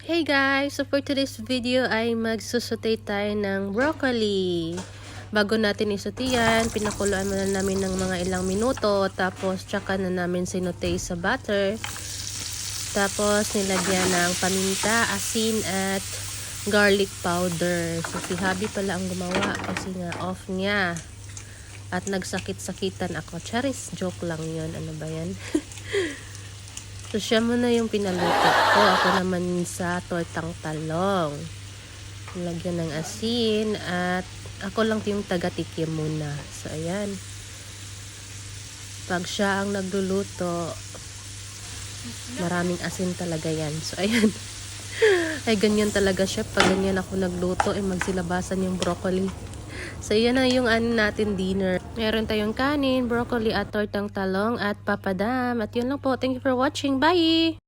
Hey guys! So for today's video ay magsusutay tayo ng broccoli. Bago natin isuti yan, pinakuluan muna namin ng mga ilang minuto. Tapos tsaka na namin sinutay sa butter. Tapos nilagyan ng paminta, asin at garlic powder. So si Habi pala ang gumawa kasi nga off niya. At nagsakit-sakitan ako. Charis, joke lang yun. Ano ba yan? So, siya muna yung pinaluto ko. Ako naman sa tortang talong. Lagyan ng asin. At ako lang yung taga-tikim muna. So, ayan. Pag siya ang nagluluto, maraming asin talaga yan. So, ayan. Ay, ganyan talaga siya. Pag ganyan ako nagluto, magsilabasan yung broccoli. So, yan na yung natin dinner. Meron tayong kanin, broccoli at tortang talong at papadam. At yun lang po. Thank you for watching. Bye!